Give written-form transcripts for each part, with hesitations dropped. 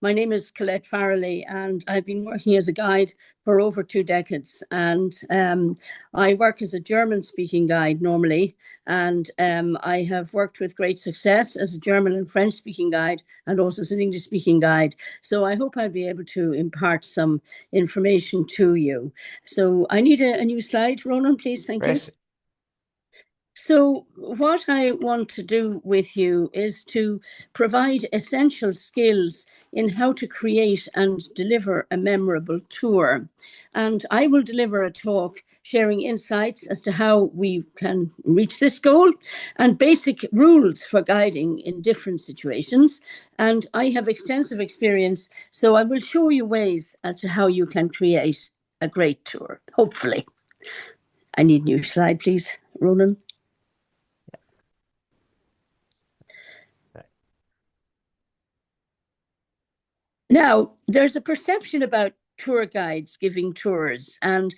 My name is Colette Farrelly, and I've been working as a guide for over 2 decades. And I work as a German-speaking guide normally, and I have worked with great success as a German and French-speaking guide, and also as an English-speaking guide. So I hope I'll be able to impart some information to you. So I need a new slide, Ronan, please. Thank you. So what I want to do with you is to provide essential skills in how to create and deliver a memorable tour. And I will deliver a talk sharing insights as to how we can reach this goal and basic rules for guiding in different situations. And I have extensive experience, so I will show you ways as to how you can create a great tour, hopefully. I need a new slide, please, Ronan. Now, there's a perception about tour guides giving tours, and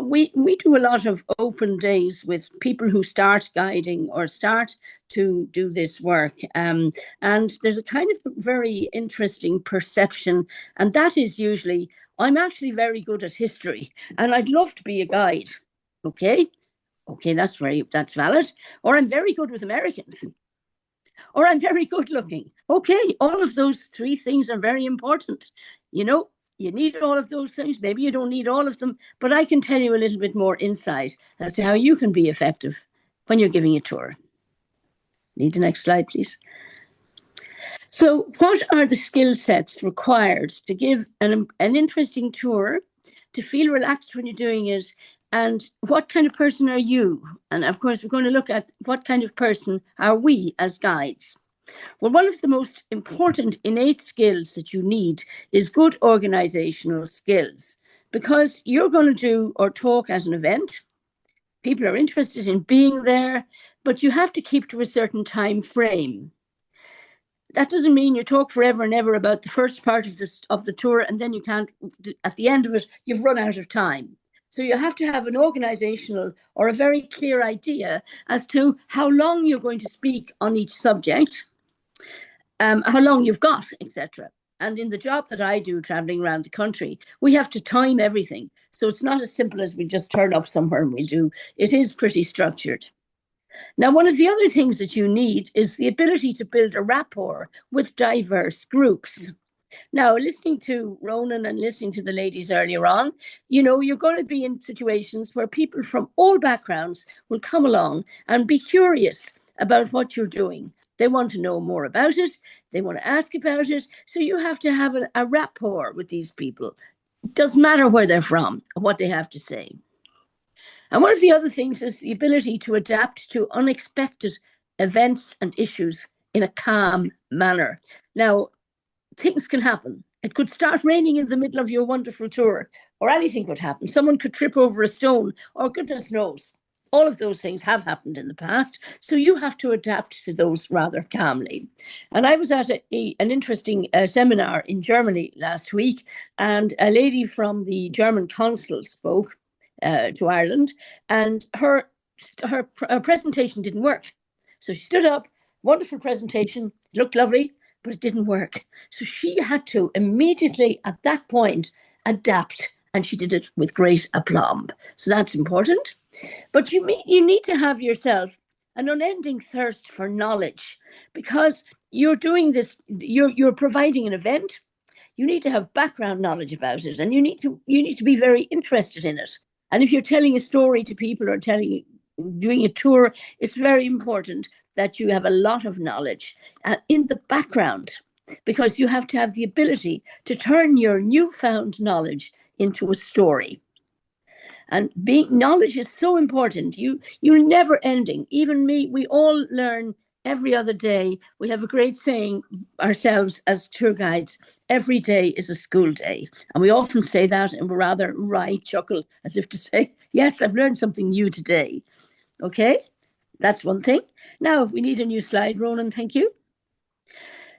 we do a lot of open days with people who start guiding or start to do this work. And there's a kind of very interesting perception, and that is usually, I'm actually very good at history, and I'd love to be a guide. Okay, that's valid. Or I'm very good with Americans. Or I'm very good looking. Okay, all of those three things are very important. You know, you need all of those things. Maybe you don't need all of them, but I can tell you a little bit more insight as to how you can be effective when you're giving a tour. Need the next slide, please. So what are the skill sets required to give an interesting tour, to feel relaxed when you're doing it, and what kind of person are you? And of course, we're going to look at what kind of person are we as guides. Well, one of the most important innate skills that you need is good organizational skills, because you're going to do or talk at an event. People are interested in being there, but you have to keep to a certain time frame. That doesn't mean you talk forever and ever about the first part of the tour, and then you can't, at the end of it, you've run out of time. So you have to have an organizational or a very clear idea as to how long you're going to speak on each subject, how long you've got, etc. And in the job that I do, traveling around the country, we have to time everything. So it's not as simple as we just turn up somewhere and we do. It is pretty structured. Now, one of the other things that you need is the ability to build a rapport with diverse groups. Now, listening to Ronan and listening to the ladies earlier on, you know, you're going to be in situations where people from all backgrounds will come along and be curious about what you're doing. They want to know more about it. They want to ask about it. So you have to have a rapport with these people. It doesn't matter where they're from or what they have to say. And one of the other things is the ability to adapt to unexpected events and issues in a calm manner. Now, things can happen. It could start raining in the middle of your wonderful tour, or anything could happen. Someone could trip over a stone, or goodness knows. All of those things have happened in the past, so you have to adapt to those rather calmly. And I was at an interesting seminar in Germany last week, and a lady from the German consul spoke to Ireland, and her presentation didn't work. So she stood up, wonderful presentation, looked lovely, but it didn't work. So she had to immediately at that point adapt, and she did it with great aplomb. So that's important. But you need to have yourself an unending thirst for knowledge, because you're doing this, you're providing an event. You need to have background knowledge about it, and you need to be very interested in it. And if you're telling a story to people or doing a tour, it's very important that you have a lot of knowledge in the background, because you have to have the ability to turn your newfound knowledge into a story. And knowledge is so important. You're never ending. Even me, we all learn every other day. We have a great saying ourselves as tour guides: every day is a school day. And we often say that and we rather chuckle as if to say, yes, I've learned something new today. Okay, that's one thing. Now, we need a new slide, Ronan, thank you.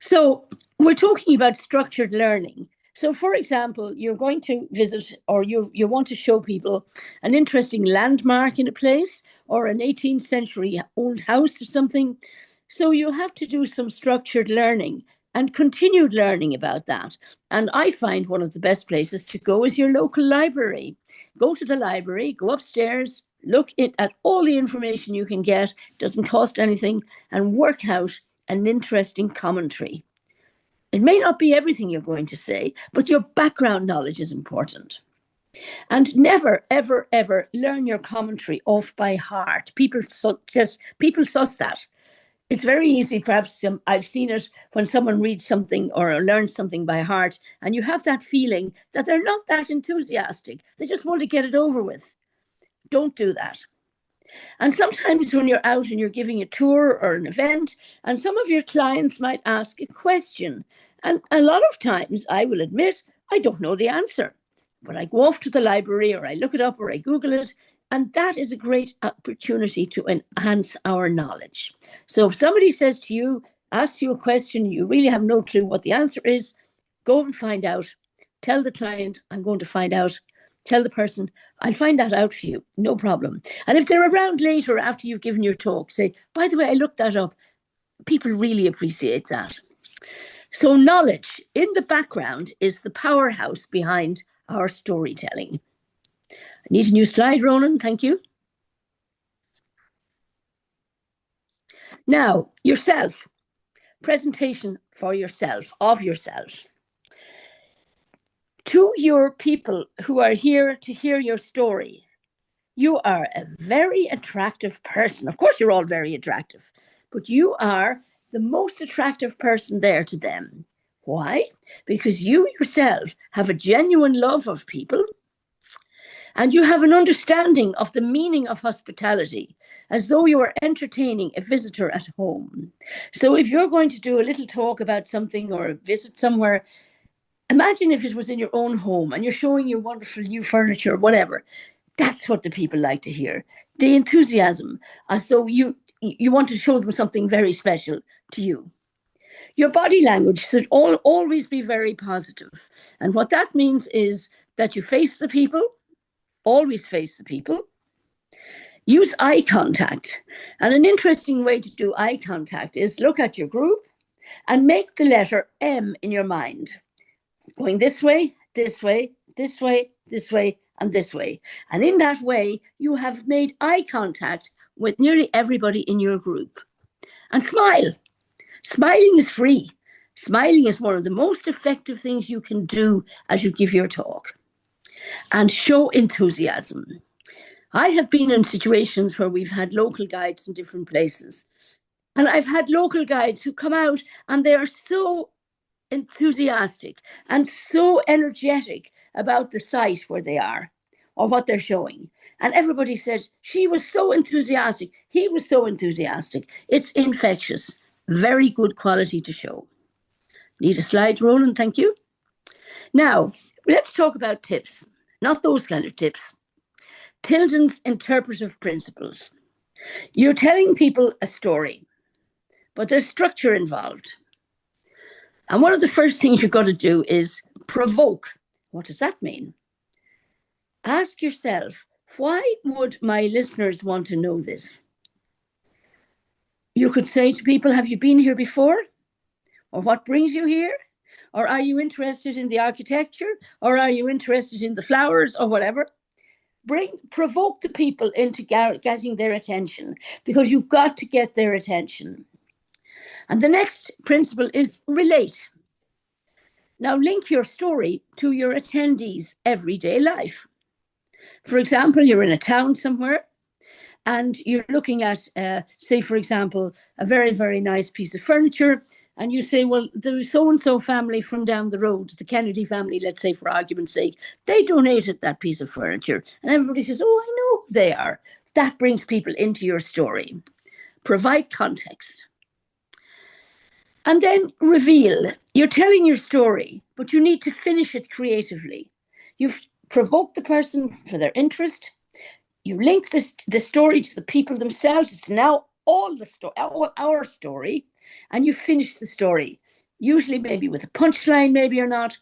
So we're talking about structured learning. So, for example, you're going to visit, or you want to show people an interesting landmark in a place, or an 18th century old house or something. So you have to do some structured learning. and continued learning about that. And I find one of the best places to go is your local library. Go to the library, go upstairs, look at all the information you can get, doesn't cost anything, and work out an interesting commentary. It may not be everything you're going to say, but your background knowledge is important. And never, ever, ever learn your commentary off by heart. People suss that. It's very easy, perhaps I've seen it when someone reads something or learns something by heart, and you have that feeling that they're not that enthusiastic. They just want to get it over with. Don't do that. And sometimes when you're out and you're giving a tour or an event, and some of your clients might ask a question, and a lot of times, I will admit, I don't know the answer. But I go off to the library or I look it up or I Google it, and that is a great opportunity to enhance our knowledge. So if somebody says to you, asks you a question, you really have no clue what the answer is, go and find out. Tell the client, I'm going to find out. Tell the person, I'll find that out for you, no problem. And if they're around later after you've given your talk, say, by the way, I looked that up. People really appreciate that. So knowledge in the background is the powerhouse behind our storytelling. I need a new slide, Ronan, thank you. Now, yourself, presentation for yourself, of yourself. To your people who are here to hear your story, you are a very attractive person. Of course, you're all very attractive, but you are the most attractive person there to them. Why? Because you yourself have a genuine love of people, and you have an understanding of the meaning of hospitality, as though you are entertaining a visitor at home. So if you're going to do a little talk about something or visit somewhere, imagine if it was in your own home and you're showing your wonderful new furniture, whatever. That's what the people like to hear. The enthusiasm, as though you want to show them something very special to you. Your body language should always be very positive. And what that means is that you face the people, always face the people. Use eye contact. And an interesting way to do eye contact is look at your group and make the letter M in your mind. Going this way, this way, this way, this way, and this way. And in that way, you have made eye contact with nearly everybody in your group. And smile. Smiling is free. Smiling is one of the most effective things you can do as you give your talk. And show enthusiasm. I have been in situations where we've had local guides in different places. And I've had local guides who come out and they are so enthusiastic and so energetic about the site where they are or what they're showing. And everybody said, she was so enthusiastic. He was so enthusiastic. It's infectious. Very good quality to show. Need a slide, Roland? Thank you. Now, let's talk about tips. Not those kind of tips. Tilden's interpretive principles. You're telling people a story, but there's structure involved. And one of the first things you've got to do is provoke. What does that mean? Ask yourself, why would my listeners want to know this? You could say to people, have you been here before? Or what brings you here? Or are you interested in the architecture? Or are you interested in the flowers or whatever? Provoke the people into getting their attention, because you've got to get their attention. And the next principle is relate. Now link your story to your attendees' everyday life. For example, you're in a town somewhere and you're looking at, say, for example, a very, very nice piece of furniture. And you say, well, the so-and-so family from down the road, the Kennedy family, let's say, for argument's sake, they donated that piece of furniture. And everybody says, oh, I know who they are. That brings people into your story. Provide context. And then reveal. You're telling your story, but you need to finish it creatively. You've provoked the person for their interest. You link the story to the people themselves. It's now all our story. And you finish the story, usually maybe with a punchline, maybe or not.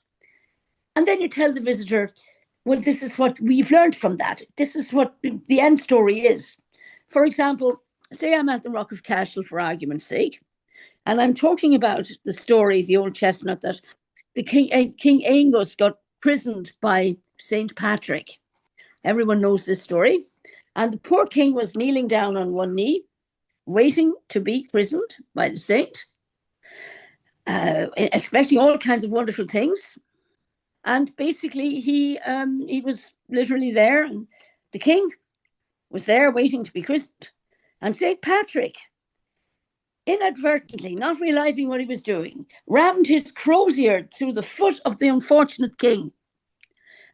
And then you tell the visitor, well, this is what we've learned from that. This is what the end story is. For example, say I'm at the Rock of Cashel for argument's sake, And I'm talking about the story, the old chestnut, that the King Angus got prisoned by St. Patrick. Everyone knows this story. And the poor king was kneeling down on one knee, waiting to be christened by the saint, expecting all kinds of wonderful things. And basically, he was literally there, and the king was there waiting to be christened. And St. Patrick, inadvertently, not realizing what he was doing, rammed his crozier through the foot of the unfortunate king.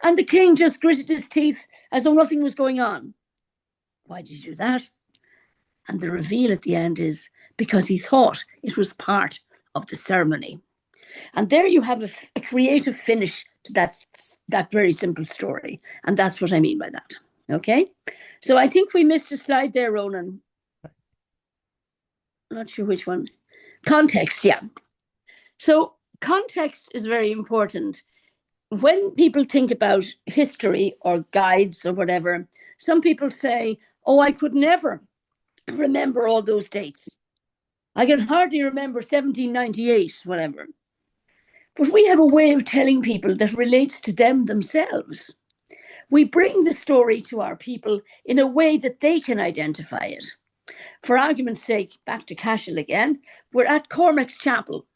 And the king just gritted his teeth as though nothing was going on. Why did you do that? And the reveal at the end is because he thought it was part of the ceremony. And there you have a creative finish to that very simple story. And that's what I mean by that. Okay? So I think we missed a slide there, Ronan. Not sure which one. Context, yeah. So context is very important. When people think about history or guides or whatever, some people say, oh, I could never remember all those dates. I can hardly remember 1798, whatever. But we have a way of telling people that relates to them themselves. We bring the story to our people in a way that they can identify it. For argument's sake, back to Cashel again, we're at Cormac's Chapel.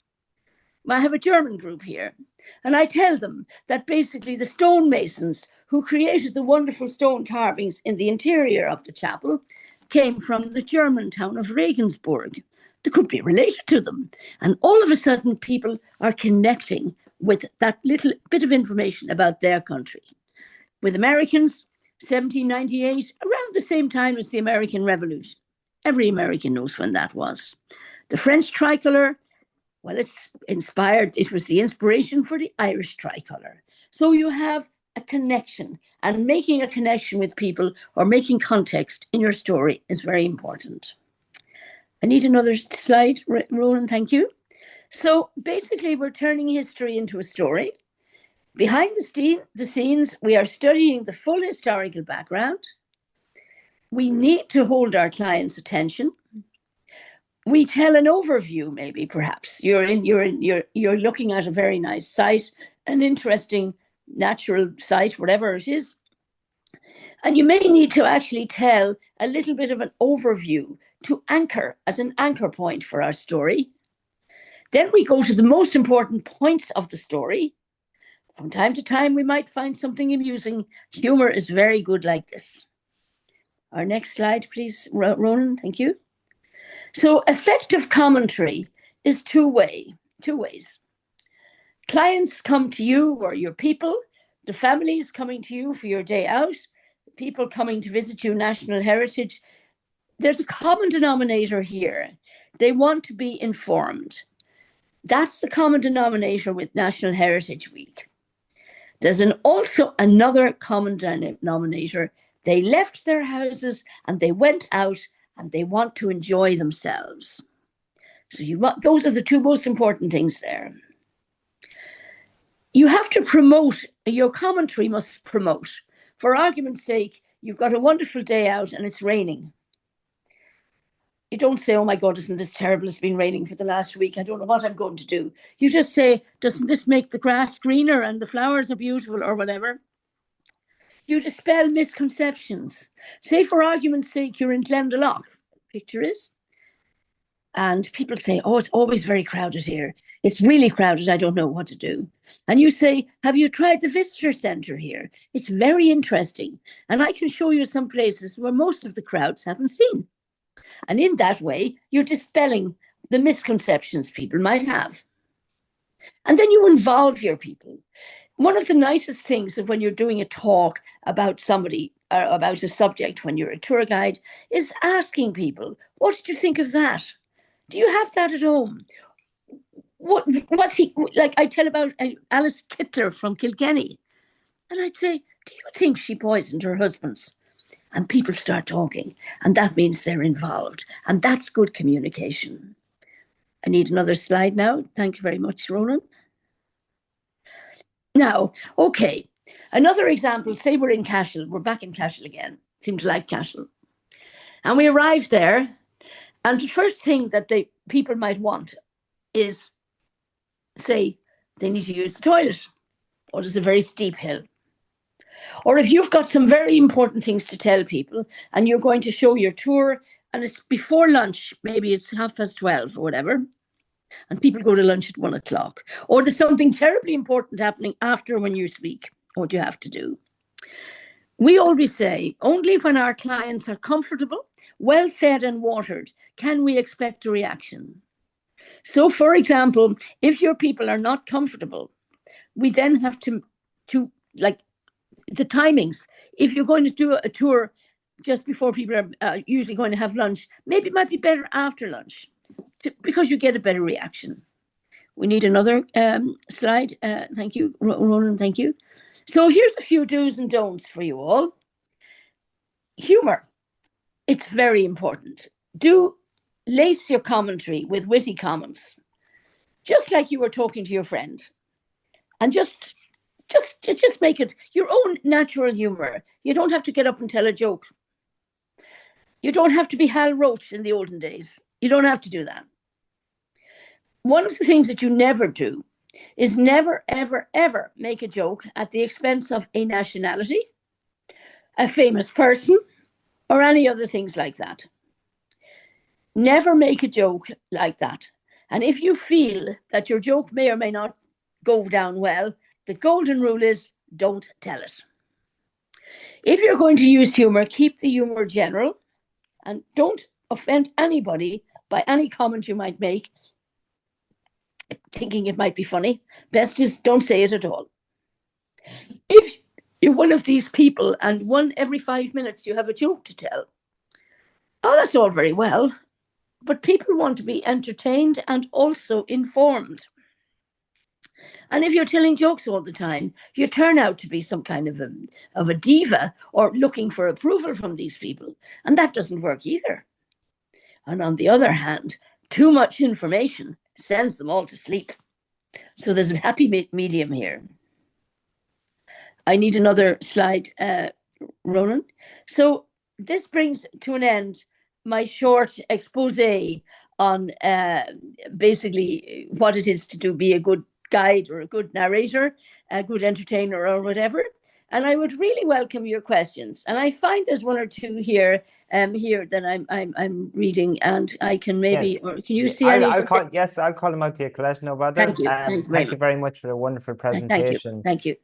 I have a German group here, and I tell them that basically the stonemasons who created the wonderful stone carvings in the interior of the chapel came from the German town of Regensburg. They could be related to them. And all of a sudden, people are connecting with that little bit of information about their country. With Americans, 1798, around the same time as the American Revolution. Every American knows when that was. The French tricolour, well, it was the inspiration for the Irish tricolour. So you have a connection, and making a connection with people or making context in your story is very important. I need another slide, Ronan, thank you. So basically, we're turning history into a story. Behind the scenes, we are studying the full historical background. We need to hold our clients' attention. We tell an overview, maybe, perhaps. You're looking at a very nice site, an interesting natural site, whatever it is. And you may need to actually tell a little bit of an overview to anchor as an anchor point for our story. Then we go to the most important points of the story. From time to time, we might find something amusing. Humor is very good like this. Our next slide, please, Ronan, thank you. So effective commentary is two ways. Clients come to you or your people, the families coming to you for your day out, people coming to visit you, National Heritage. There's a common denominator here. They want to be informed. That's the common denominator with National Heritage Week. There's also another common denominator. They left their houses and they went out and they want to enjoy themselves. So those are the two most important things there. You have to promote, your commentary must promote. For argument's sake, you've got a wonderful day out and it's raining. You don't say, oh my God, isn't this terrible? It's been raining for the last week. I don't know what I'm going to do. You just say, doesn't this make the grass greener and the flowers are beautiful or whatever? You dispel misconceptions. Say, for argument's sake, you're in Glendalough, picture is, and people say, oh, it's always very crowded here. It's really crowded. I don't know what to do. And you say, have you tried the visitor centre here? It's very interesting. And I can show you some places where most of the crowds haven't seen. And in that way, you're dispelling the misconceptions people might have. And then you involve your people. One of the nicest things of when you're doing a talk about somebody, or about a subject, when you're a tour guide, is asking people, what did you think of that? Do you have that at home? What's he, like I tell about Alice Kittler from Kilkenny. And I'd say, do you think she poisoned her husband's? And people start talking, and that means they're involved. And that's good communication. I need another slide now. Thank you very much, Ronan. Now, okay, another example, say we're in Cashel. We're back in Cashel again. Seem to like Cashel. And we arrived there, and the first thing that people might want is, say, they need to use the toilet, or there's a very steep hill. Or if you've got some very important things to tell people and you're going to show your tour and it's before lunch, maybe it's 12:30 or whatever, and people go to lunch at 1 o'clock, or there's something terribly important happening after when you speak, what you have to do. We always say, only when our clients are comfortable, well fed and watered, can we expect a reaction. So, for example, if your people are not comfortable, we then have to like the timings. If you're going to do a tour just before people are usually going to have lunch, maybe it might be better after lunch because you get a better reaction. We need another slide. Thank you, Ronan. Thank you. So here's a few do's and don'ts for you all. Humor. It's very important. Do lace your commentary with witty comments, just like you were talking to your friend, and just make it your own natural humor. You don't have to get up and tell a joke. You don't have to be Hal Roach in the olden days. You don't have to do that. One of the things that you never do is never, ever, ever make a joke at the expense of a nationality, a famous person, or any other things like that. Never make a joke like that. And if you feel that your joke may or may not go down well, the golden rule is don't tell it. If you're going to use humor, keep the humor general and don't offend anybody by any comment you might make, thinking it might be funny. Best is don't say it at all. If you're one of these people and every 5 minutes you have a joke to tell, oh, that's all very well, but people want to be entertained and also informed. And if you're telling jokes all the time, you turn out to be some kind of a diva or looking for approval from these people. And that doesn't work either. And on the other hand, too much information sends them all to sleep. So there's a happy medium here. I need another slide, Ronan. So this brings to an end my short expose on basically what it is to be a good guide or a good narrator, a good entertainer or whatever. And I would really welcome your questions. And I find there's one or two here that I'm reading, and I can maybe, Yes. or can you see any? I'll call them out to you, Colette, no bother. Thank you. Thank you Thank you very much for the wonderful presentation. Thank you.